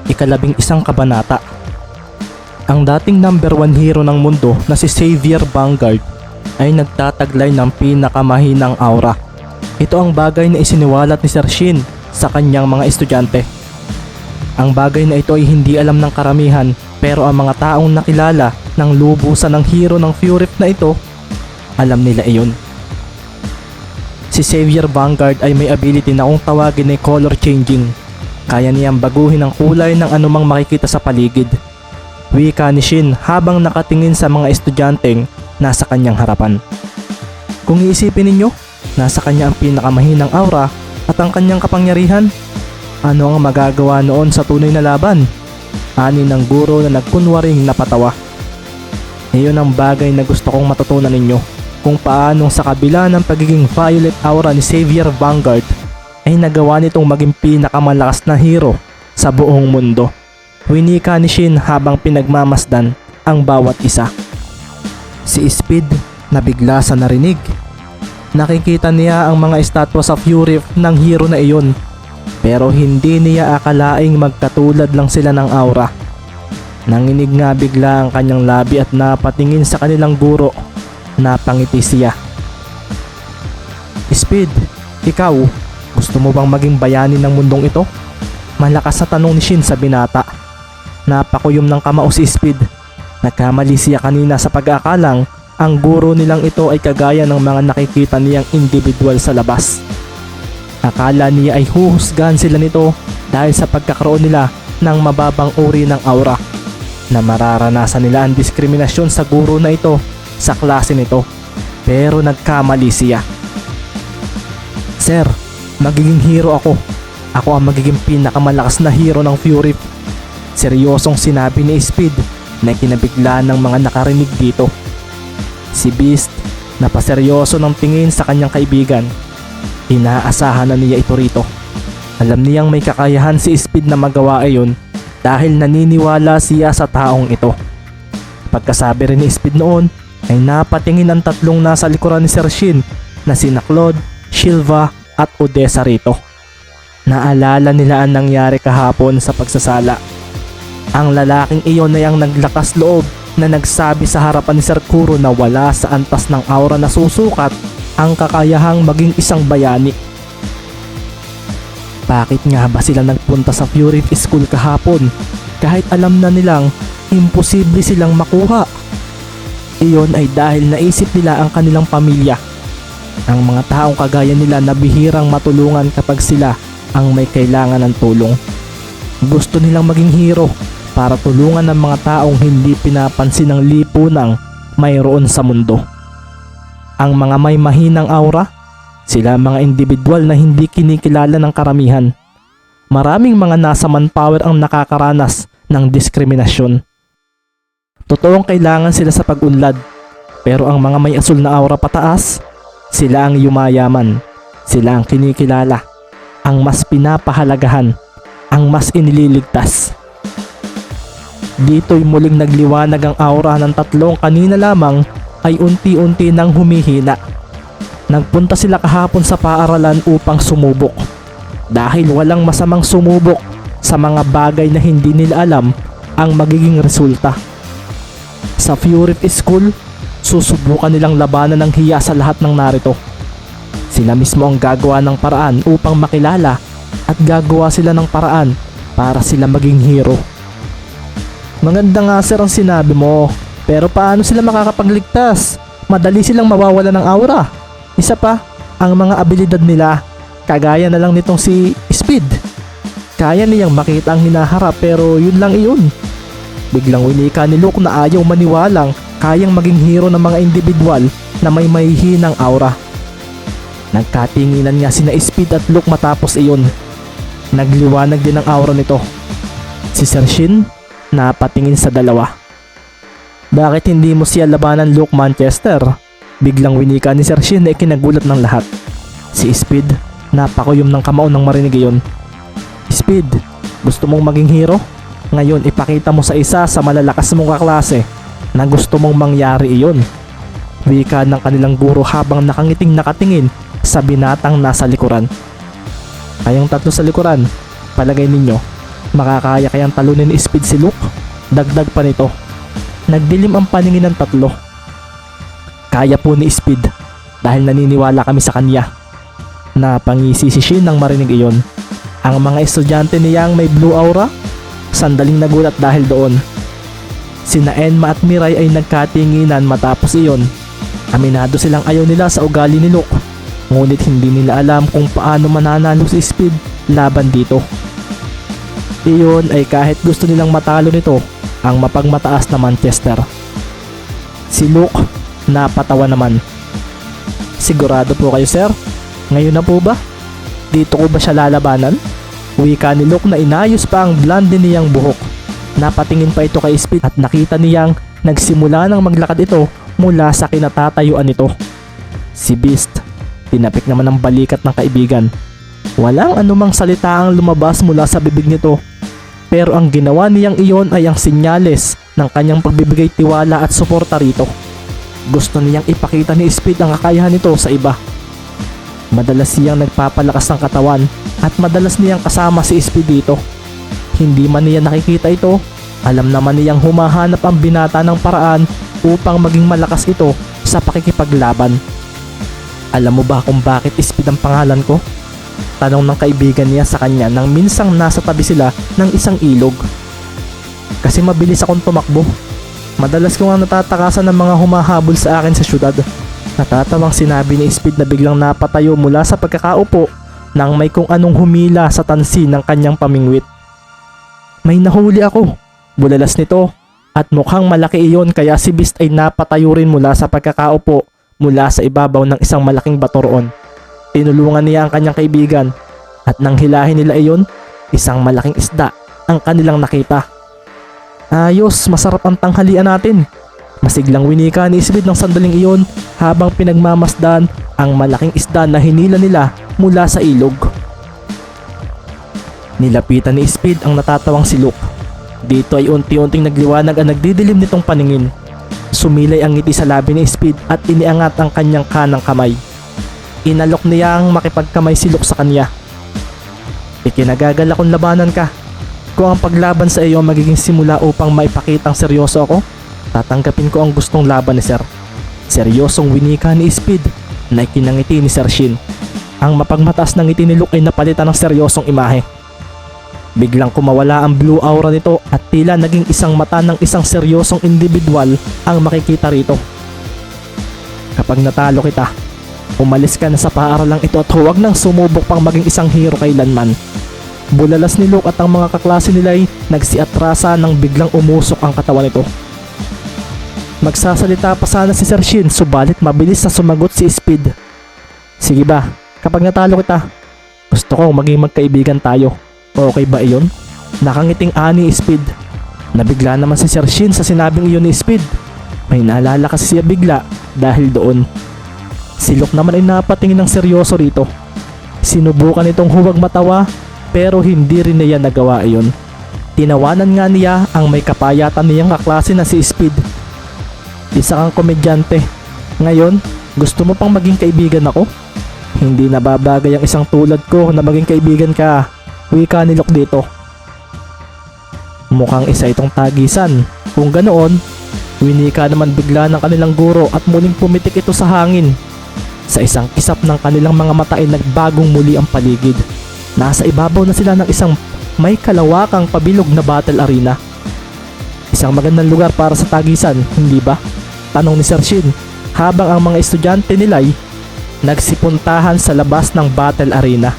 ika-11 kabanata. Ang dating number 1 hero ng mundo na si Xavier Vanguard ay nagtataglay ng pinakamahinang aura. Ito ang bagay na isiniwalat ni Sir Shin sa kanyang mga estudyante. Ang bagay na ito ay hindi alam ng karamihan, pero ang mga taong nakilala ng lubusan ng hero ng Furif na ito, alam nila iyon. Si Xavier Vanguard ay may ability na kung tawagin ay color changing. Kaya niyang baguhin ang kulay ng anumang makikita sa paligid. Wika ni Shin habang nakatingin sa mga estudyanteng nasa kanyang harapan. Kung iisipin ninyo, nasa kanya ang pinakamahinang aura at ang kanyang kapangyarihan. Ano ang magagawa noon sa tunay na laban? Ani ng guro na nagkunwaring napatawa. Iyon ang bagay na gusto kong matutunan ninyo, kung paanong sa kabila ng pagiging violet aura ni Xavier Vanguard ay nagawa nitong maging pinakamalakas na hero sa buong mundo. Winika ni Shin habang pinagmamasdan ang bawat isa. Si Speed nabigla sa narinig. Nakikita niya ang mga estatwa sa Furif ng hero na iyon, pero hindi niya akalaing magkatulad lang sila ng aura. Nanginig nga bigla ang kanyang labi at napatingin sa kanilang guro. Napangiti siya. Speed, ikaw, gusto mo bang maging bayani ng mundong ito? Malakas na tanong ni Shin sa binata. Napakuyom ng kamao si Speed. Nagkamali siya kanina sa pag-aakalang ang guro nilang ito ay kagaya ng mga nakikita niyang individual sa labas. Akala niya ay huhusgahan sila nito dahil sa pagkakaroon nila ng mababang uri ng aura, na mararanasan nila ang diskriminasyon sa guro na ito sa klase nito. Pero nagkamali siya. Sir, magiging hero ako. Ako ang magiging pinakamalakas na hero ng Furif. Seryosong sinabi ni Speed na kinabigla ng mga nakarinig dito. Si Beast, napaseryoso ng tingin sa kanyang kaibigan. Inaasahan na niya ito rito. Alam niyang may kakayahan si Speed na magawa iyon dahil naniniwala siya sa taong ito. Pagkasabi rin ni Speed noon ay napatingin ang tatlong nasa likuran ni Sir Shin na sina Claude, Silva at Odessa rito. Naalala nila ang nangyari kahapon sa pagsasala. Ang lalaking iyon ay ang naglakas loob na nagsabi sa harapan ni Sir Kuro na wala sa antas ng aura na susukat ang kakayahang maging isang bayani. Bakit nga ba sila nagpunta sa Furif School kahapon kahit alam na nilang imposible silang makuha? Iyon ay dahil naisip nila ang kanilang pamilya. Ang mga taong kagaya nila na bihirang matulungan kapag sila ang may kailangan ng tulong. Gusto nilang maging hero para tulungan ang mga taong hindi pinapansin ng lipunang mayroon sa mundo. Ang mga may mahinang aura, sila mga individual na hindi kinikilala ng karamihan. Maraming mga nasa manpower ang nakakaranas ng diskriminasyon. Totoong kailangan sila sa pag-unlad, pero ang mga may asul na aura pataas, sila ang yumayaman, sila ang kinikilala, ang mas pinapahalagahan, ang mas inililigtas. Dito'y muling nagliwanag ang aura ng tatlong kanina lamang ay unti-unti nang humihina. Nagpunta sila kahapon sa paaralan upang sumubok. Dahil walang masamang sumubok sa mga bagay na hindi nila alam ang magiging resulta. Sa Furif School, susubukan nilang labanan ng hiya sa lahat ng narito. Sila mismo ang gagawa ng paraan upang makilala at gagawa sila ng paraan para sila maging hero. Maganda nga sir ang sinabi mo, pero paano sila makakapagligtas? Madali silang mawawala ng aura. Isa pa, ang mga abilidad nila, kagaya na lang nitong si Speed. Kaya niyang makita ang hinaharap pero yun lang iyon. Biglang winika ni Luke na ayaw maniwalang kayang maging hero ng mga individual na may mahihinang aura. Nagkatinginan nga sina Speed at Luke matapos iyon. Nagliwanag din ang aura nito. Si Sir Shin napatingin sa dalawa. Bakit hindi mo siya labanan, Luke Manchester? Biglang winika ni Sir Shin na ikinagulat ng lahat. Si Speed napakuyom ng kamao nang marinig iyon. Speed, gusto mong maging hero? Ngayon ipakita mo sa isa sa malalakas mong kaklase na gusto mong mangyari iyon. Wika ng kanilang guro habang nakangiting nakatingin sa binatang nasa likuran. Kayong tatlo sa likuran, palagay ninyo, Makakaya kayang talunin ni Speed si Luke? Dagdag pa nito, nagdilim ang paningin ng tatlo. Kaya po ni Speed dahil naniniwala kami sa kanya. Napangisi si Shin nang marinig iyon. Ang mga estudyante niyang may blue aura, sandaling nagulat dahil doon. Sina Enma at Mirai ay nagkatinginan matapos iyon. Aminado silang ayaw nila sa ugali ni Luke, ngunit hindi nila alam kung paano mananalo si Speed laban dito. Iyon ay kahit gusto nilang matalo nito ang mapagmataas na Manchester. Si Luke napatawa naman. Sigurado po kayo, sir? Ngayon na po ba? Dito ko ba siya lalabanan? Wika ni Luke na inayos pa ang blonde niyang buhok. Napatingin pa ito kay Speed at nakita niyang nagsimula ng maglakad ito mula sa kinatatayuan nito. Si Beast, tinapik naman ang balikat ng kaibigan. Walang anumang salita ang lumabas mula sa bibig nito. Pero ang ginawa niyang iyon ay ang sinyales ng kanyang pagbibigay tiwala at suporta rito. Gusto niyang ipakita ni Speed ang kakayahan nito sa iba. Madalas siyang nagpapalakas ng katawan at madalas niyang kasama si Speed dito. Hindi man niya nakikita ito, alam naman niyang humahanap ang binata ng paraan upang maging malakas ito sa pakikipaglaban. Alam mo ba kung bakit Speed ang pangalan ko? Tanong ng kaibigan niya sa kanya nang minsang nasa tabi sila ng isang ilog. Kasi mabilis akong tumakbo. Madalas ko nga natatakasan ng mga humahabol sa akin sa syudad. Natatawang sinabi ni Speed na biglang napatayo mula sa pagkakaupo nang may kung anong humila sa tansi ng kanyang pamingwit. May nahuli ako, bulalas nito, at mukhang malaki iyon kaya si Beast ay napatayo rin mula sa pagkakaupo mula sa ibabaw ng isang malaking bato roon. Tinulungan niya ang kanyang kaibigan at nang hilahin nila iyon, isang malaking isda ang kanilang nakita. Ayos, masarap ang tanghalian natin. Masiglang winika ni Speed ng sandaling iyon habang pinagmamasdan ang malaking isda na hinila nila mula sa ilog. Nilapitan ni Speed ang natatawang si Luke. Dito ay unti-unting nagliwanag ang nagdidilim nitong paningin. Sumilay ang ngiti sa labi ni Speed at iniangat ang kanyang kanang kamay. Inalok niyang makipagkamay si Luke sa kanya. Ikinagagal akong labanan ka. Kung ang paglaban sa iyo magiging simula upang maipakitang seryoso ako, tatanggapin ko ang gustong laban ni Sir. Seryosong winika ni Speed na ikinangiti ni Sir Shin. Ang mapagmataas ng ngiti ni Luke ay napalitan ng seryosong imahe. Biglang kumawala ang blue aura nito at tila naging isang mata ng isang seryosong individual ang makikita rito. Kapag natalo kita, umalis ka na sa paaralang ito at huwag nang sumubok pang maging isang hero kailanman. Bulalas ni Luke at ang mga kaklase nila ay nagsiatrasa nang biglang umusok ang katawan nito. Magsasalita pa sana si Sir Shin subalit mabilis na sumagot si Speed. Sige ba, kapag natalo kita, gusto ko maging magkaibigan tayo. Okay ba iyon? Nakangiting ani Speed. Nabigla naman si Sir Shin sa sinabing iyon ni Speed. May naalala kasi siya bigla dahil doon. Si Luke naman ay napatingin ng seryoso rito. Sinubukan itong huwag matawa pero hindi rin niya nagawa iyon. Tinawanan nga niya ang may kapayatan niyang kaklase na si Speed. Isa kang komedyante. Ngayon, gusto mo pang maging kaibigan ako? Hindi nababagay ang isang tulad ko na maging kaibigan ka. Wika ni Luke dito. Mukhang isa itong tagisan. Kung ganoon, winika naman bigla ng kanilang guro at muling pumitik ito sa hangin. Sa isang kisap ng kanilang mga mata ay nagbagong muli ang paligid. Nasa ibabaw na sila ng isang may kalawakang pabilog na battle arena. Isang magandang lugar para sa tagisan, hindi ba? Tanong ni Sir Shin habang ang mga estudyante nila'y nagsipuntahan sa labas ng battle arena.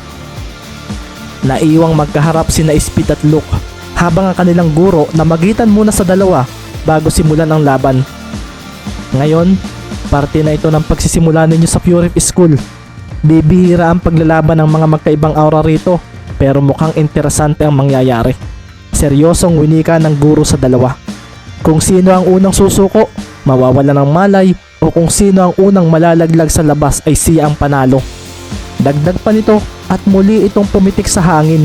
Naiwang magkaharap sina Speed at Luke habang ang kanilang guro na magitan muna sa dalawa bago simulan ang laban. Ngayon, parte na ito ng pagsisimula ninyo sa Purif School. Bibihira ang paglalaban ng mga magkaibang aura rito pero mukhang interesante ang mangyayari. Seryosong winika ng guro sa dalawa. Kung sino ang unang susuko, mawawala ng malay o kung sino ang unang malalaglag sa labas ay siya ang panalo. Dagdag pa nito at muli itong pumitik sa hangin.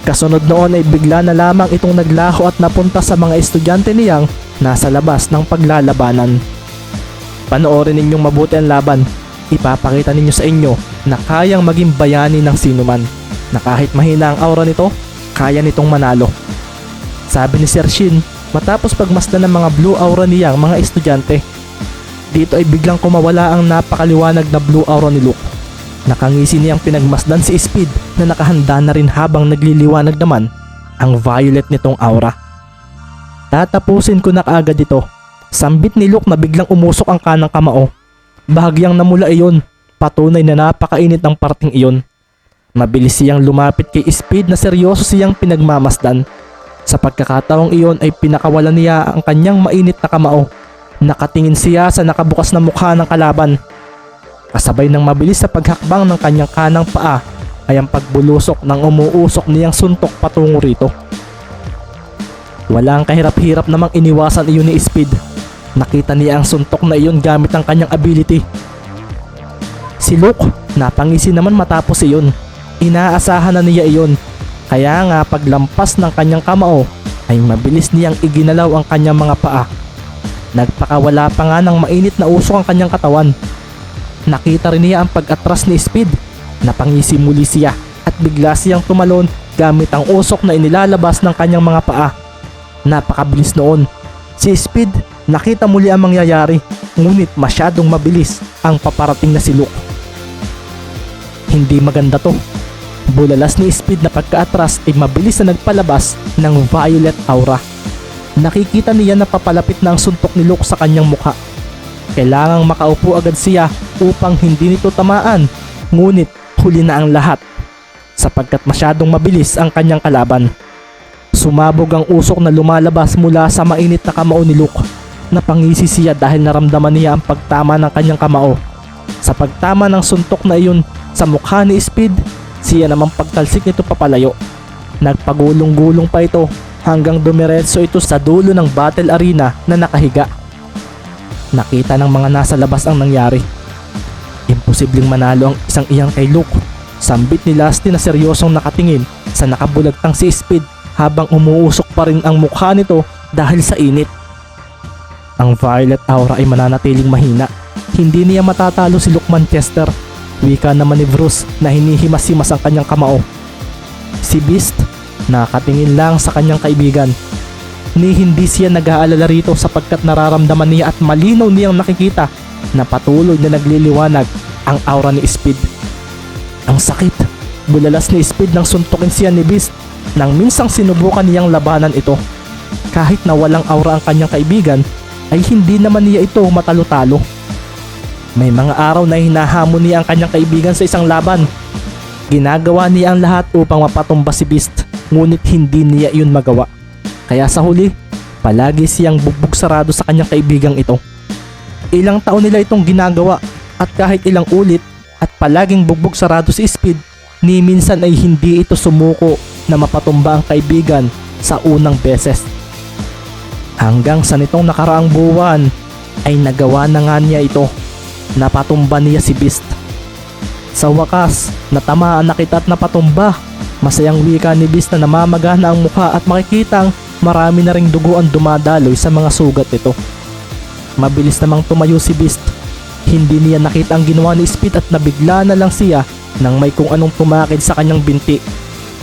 Kasunod noon ay bigla na lamang itong naglaho at napunta sa mga estudyante niyang nasa labas ng paglalabanan. Panoorin ninyong mabuti ang laban. Ipapakita ninyo sa inyo na kayang maging bayani ng sinuman. Na kahit mahina ang aura nito, kaya nitong manalo. Sabi ni Sir Shin matapos pagmasdan ng mga blue aura niyang mga estudyante. Dito ay biglang kumawala ang napakaliwanag na blue aura ni Luke. Nakangisi niyang pinagmasdan si Speed na nakahanda na rin habang nagliliwanag naman ang violet nitong aura. Tatapusin ko na kaagad ito. Sambit ni Luke na biglang umusok ang kanang kamao. Bahagyang namula iyon, patunay na napakainit ang parting iyon. Mabilis siyang lumapit kay Speed na seryoso siyang pinagmamasdan. Sa pagkakataong iyon ay pinakawalan niya ang kanyang mainit na kamao. Nakatingin siya sa nakabukas na mukha ng kalaban. Kasabay ng mabilis sa paghakbang ng kanyang kanang paa ay ang pagbulusok ng umuusok niyang suntok patungo rito. Walang kahirap-hirap namang iniwasan iyon ni Speed. Nakita niya ang suntok na iyon gamit ang kanyang ability. Si Luke, napangisi naman matapos iyon. Inaasahan na niya iyon. Kaya nga paglampas ng kanyang kamao ay mabilis niyang iginalaw ang kanyang mga paa. Nagpakawala pa nga ng mainit na usok ang kanyang katawan. Nakita rin niya ang pag-atras ni Speed. Napangisi muli siya at bigla siyang tumalon gamit ang usok na inilalabas ng kanyang mga paa. Napakabilis noon. Si Speed nakita muli ang mangyayari, ngunit masyadong mabilis ang paparating na si Luke. Hindi maganda to. Bulalas ni Speed na pagkaatras ay mabilis na nagpalabas ng violet aura. Nakikita niya na papalapit na ang suntok ni Luke sa kanyang mukha. Kailangang makaupo agad siya upang hindi nito tamaan, ngunit huli na ang lahat sapagkat masyadong mabilis ang kanyang kalaban. Sumabog ang usok na lumalabas mula sa mainit na kamao ni Luke. Napangisi siya dahil naramdaman niya ang pagtama ng kanyang kamao. Sa pagtama ng suntok na iyon sa mukha ni Speed, siya namang pagtalsik nito papalayo. Nagpagulong-gulong pa ito hanggang dumiretso ito sa dulo ng battle arena na nakahiga. Nakita ng mga nasa labas ang nangyari. Imposibleng manalo ang isang iyan kay Luke. Sambit ni Lasty na seryosong nakatingin sa nakabulagtang si Speed habang umuusok pa rin ang mukha nito dahil sa init. Ang violet aura ay mananatiling mahina. Hindi niya matatalo si Luke Manchester. Wika naman ni Bruce na hinihimas-himas ang kanyang kamao. Si Beast nakatingin lang sa kanyang kaibigan. Ni hindi siya nag-aalala rito sapagkat nararamdaman niya at malinaw niyang nakikita na patuloy na nagliliwanag ang aura ni Speed. Ang sakit. Bulalas ni Speed nang suntukin siya ni Beast nang minsang sinubukan niyang labanan ito. Kahit na walang aura ang kanyang kaibigan ay hindi naman niya ito matalo-talo. May mga araw na hinahamon niya ang kanyang kaibigan sa isang laban. Ginagawa niya ang lahat upang mapatumba si Beast, ngunit hindi niya iyon magawa. Kaya sa huli, palagi siyang bugbog sarado sa kanyang kaibigang ito. Ilang taon nila itong ginagawa at kahit ilang ulit at palaging bugbog sarado si Speed, ni minsan ay hindi ito sumuko na mapatumba ang kaibigan sa unang beses. Hanggang sa nitong nakaraang buwan ay nagawa na nga niya ito. Napatumba niya si Beast. Sa wakas, natamaan na kita at napatumba. Masayang wika ni Beast na namamagana ang mukha at makikitang marami na ring dugo ang dumadaloy sa mga sugat nito. Mabilis namang tumayo si Beast. Hindi niya nakita ang ginawa ni Speed at nabigla na lang siya nang may kung anong tumakid sa kanyang binti.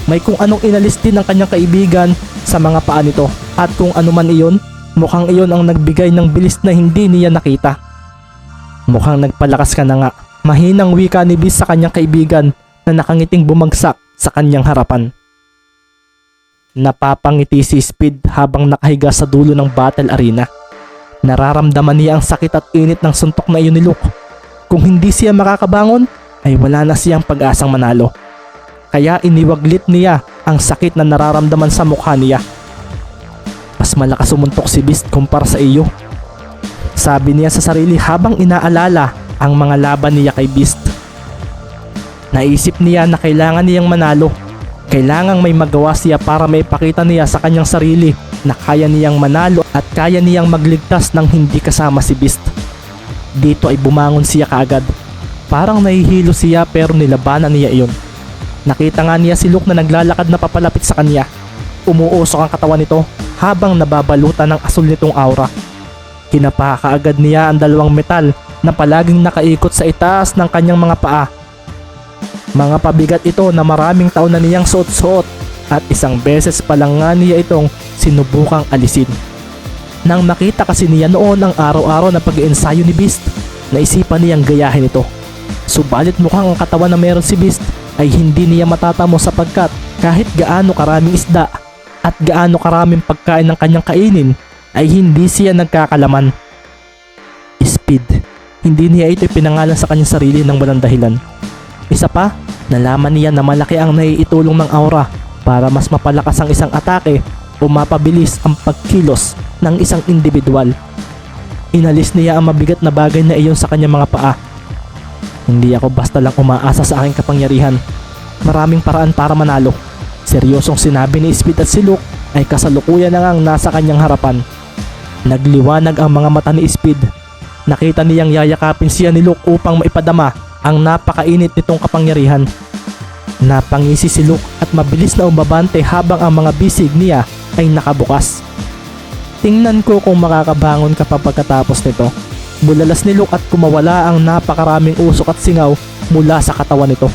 May kung anong inalis din ng kanyang kaibigan sa mga paa nito at kung ano man iyon, mukhang iyon ang nagbigay ng bilis na hindi niya nakita. Mukhang nagpalakas ka na nga. Mahinang wika ni Beast sa kanyang kaibigan na nakangiting bumagsak sa kanyang harapan. Napapangiti si Speed habang nakahiga sa dulo ng battle arena. Nararamdaman niya ang sakit at init ng suntok na iyon ni Luke. Kung hindi siya makakabangon, ay wala na siyang pag-asang manalo. Kaya iniwaglit niya ang sakit na nararamdaman sa mukha niya. Mas malakas sumuntok si Beast kumpara sa iyo. Sabi niya sa sarili habang inaalala ang mga laban niya kay Beast. Naisip niya na kailangan niyang manalo. Kailangang may magawa siya para maipakita niya sa kanyang sarili na kaya niyang manalo at kaya niyang magligtas ng hindi kasama si Beast. Dito ay bumangon siya kaagad. Parang nahihilo siya pero nilabanan niya iyon. Nakita nga niya si Luke na naglalakad na papalapit sa kanya. Umuusok ang katawan nito habang nababalutan ng asul nitong aura. Kinapa kaagad niya ang dalawang metal na palaging nakaikot sa itaas ng kanyang mga paa. Mga pabigat ito na maraming taon na niyang suot-suot at isang beses pa lang nga niya itong sinubukang alisin. Nang makita kasi niya noon ang araw-araw na pag-iensayo ni Beast, naisipan niyang gayahin ito. Subalit mukhang ang katawan na meron si Beast ay hindi niya matatamo sapagkat kahit gaano karaming isda at gaano karaming pagkain ng kanyang kainin ay hindi siya nagkakalaman. Speed. Hindi niya ito ipinangalan sa kanyang sarili ng walang dahilan. Isa pa, nalaman niya na malaki ang naiitulong ng aura para mas mapalakas ang isang atake o mapabilis ang pagkilos ng isang individual. Inalis niya ang mabigat na bagay na iyon sa kanyang mga paa. Hindi ako basta lang umaasa sa aking kapangyarihan. Maraming paraan para manalo. Seryosong sinabi ni Speed at si Luke ay kasalukuyan na ngang nasa kanyang harapan. Nagliwanag ang mga mata ni Speed. Nakita niyang yayakapin siya ni Luke upang maipadama ang napakainit nitong kapangyarihan. Napangisi si Luke at mabilis na umabante habang ang mga bisig niya ay nakabukas. Tingnan ko kung makakabangon ka pa pagkatapos nito. Bulalas ni Luke at kumawala ang napakaraming usok at singaw mula sa katawan nito.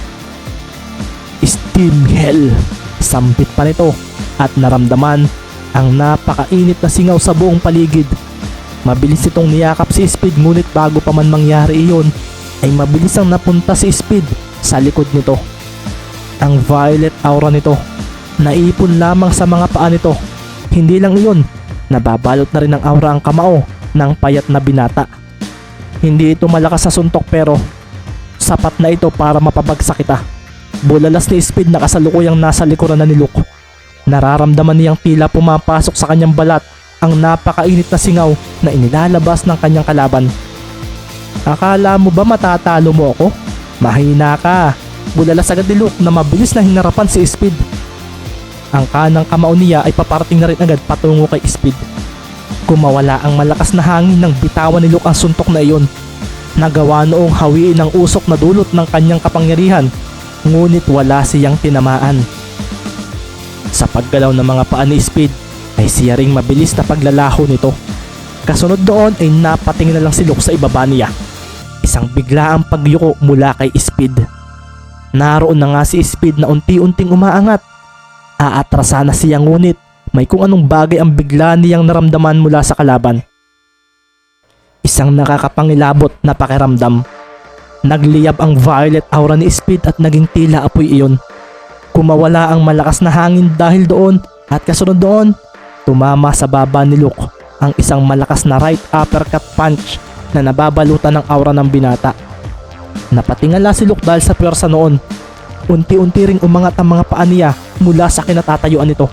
Steam Hell! Sambit pa nito at naramdaman ang napakainit na singaw sa buong paligid. Mabilis itong niyakap si Speed ngunit bago pa man mangyari iyon ay mabilis ang napunta si Speed sa likod nito. Ang violet aura nito naipon lamang sa mga paa nito. Hindi lang iyon, nababalot na rin ng aura ang kamao ng payat na binata. Hindi ito malakas sa suntok pero sapat na ito para mapabagsak kita. Bulalas ni Speed na kasalukuyang nasa likuran na ni Luke. Nararamdaman niyang tila pumapasok sa kanyang balat ang napakainit na singaw na inilalabas ng kanyang kalaban. Akala mo ba matatalo mo ako? Mahina ka. Bulalas agad ni Luke na mabilis na hinarapan si Speed. Ang kanang kamao niya ay paparating na rin agad patungo kay Speed. Kumawala ang malakas na hangin nang bitawan ni Luke ang suntok na iyon. Nagawa noong hawiin ang usok na dulot ng kanyang kapangyarihan, ngunit wala siyang tinamaan. Sa paggalaw ng mga paa ni Speed ay siya ring mabilis na paglalaho nito. Kasunod doon ay napatingin na lang si Luke sa ibaba niya. Isang biglaang pagyuko mula kay Speed. Naroon na nga si Speed na unti-unting umaangat. Aatrasa na siya ngunit may kung anong bagay ang bigla niyang naramdaman mula sa kalaban. Isang nakakapangilabot na pakiramdam. Nagliyab ang violet aura ni Speed at naging tila apoy iyon. Kumawala ang malakas na hangin dahil doon at kasunod doon, tumama sa baba ni Luke ang isang malakas na right uppercut punch na nababalutan ng aura ng binata. Napatingala si Luke dahil sa pwersa noon. Unti-unti ring umangat ang mga paa niya mula sa kinatatayuan nito.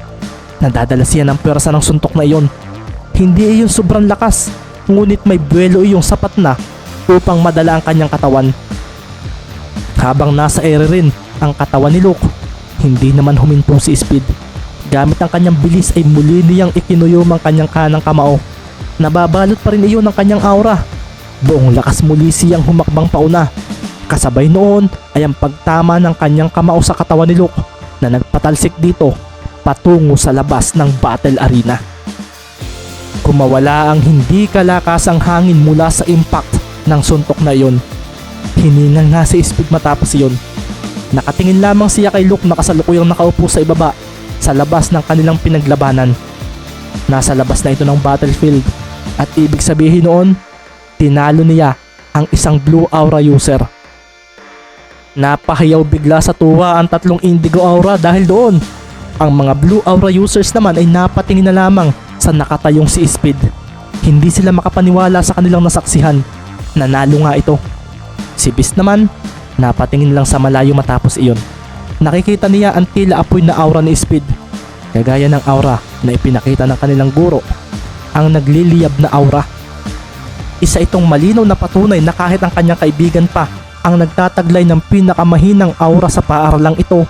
Nadadala siya ng pwersa ng suntok na iyon. Hindi iyon sobrang lakas, ngunit may buwelo iyong sapat na upang madala ang kanyang katawan. Habang nasa ere rin ang katawan ni Luke, hindi naman huminto si Speed. Gamit ang kanyang bilis ay muli niyang ikinuyom ang kanyang kanang kamao. Nababalot pa rin iyon ng kanyang aura. Buong lakas muli siyang humakbang pauna. Kasabay noon ay ang pagtama ng kanyang kamao sa katawan ni Luke na nagpatalsik dito patungo sa labas ng battle arena. Kumawala ang hindi kalakasang hangin mula sa impact ng suntok na iyon. Hiningal nga si Speed matapos iyon. Nakatingin lamang siya kay Luke na kasalukuyang nakaupo sa ibaba sa labas ng kanilang pinaglabanan. Nasa labas na ito ng battlefield at ibig sabihin noon, tinalo niya ang isang blue aura user. Napahiyaw bigla sa tuwa ang tatlong indigo aura dahil doon. Ang mga blue aura users naman ay napatingin na lamang sa nakatayong si Speed. Hindi sila makapaniwala sa kanilang nasaksihan. Nanalo nga ito. Si Beast naman, napatingin lang sa malayo matapos iyon. Nakikita niya ang tila apoy na aura ni Speed. Kagaya ng aura na ipinakita ng kanilang guro, ang nagliliyab na aura. Isa itong malinaw na patunay na kahit ang kanyang kaibigan pa ang nagtataglay ng pinakamahinang aura sa paaralang ito,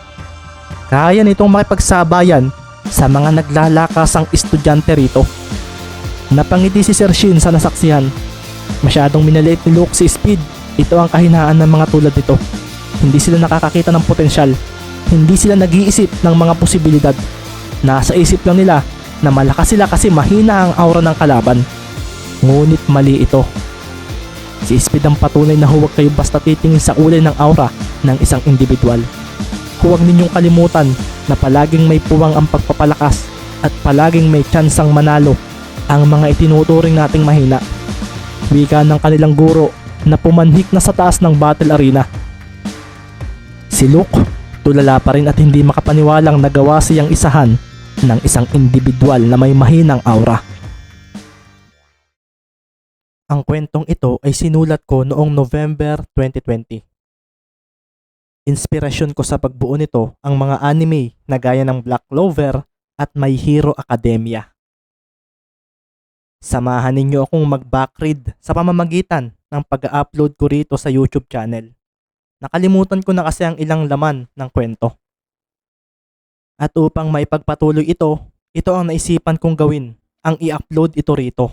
kaya nitong makipagsabayan sa mga naglalakasang estudyante rito. Napangiti si Sir Shin sa nasaksihan. Masyadong minaliit ni Luke si Speed. Ito ang kahinaan ng mga tulad nito. Hindi sila nakakakita ng potensyal. Hindi sila nag-iisip ng mga posibilidad. Nasa isip lang nila na malakas sila kasi mahina ang aura ng kalaban. Ngunit mali ito. Si Speed ang patunay na huwag kayo basta titingin sa kulay ng aura ng isang individual. Huwag ninyong kalimutan na palaging may puwang ang pagpapalakas at palaging may tsansang manalo ang mga itinuturing nating mahina. Wika ng kanilang guro na pumanhik na sa taas ng battle arena. Si Luke, tulala pa rin at hindi makapaniwalang nagawa siyang isahan ng isang individual na may mahinang aura. Ang kwentong ito ay sinulat ko noong November 2020. Inspirasyon ko sa pagbuo nito ang mga anime na gaya ng Black Clover at My Hero Academia. Samahan ninyo akong mag-backread sa pamamagitan ng pag-upload ko rito sa YouTube channel. Nakalimutan ko na kasi ang ilang laman ng kwento. At upang maipagpatuloy ito ang naisipan kong gawin, ang i-upload ito rito.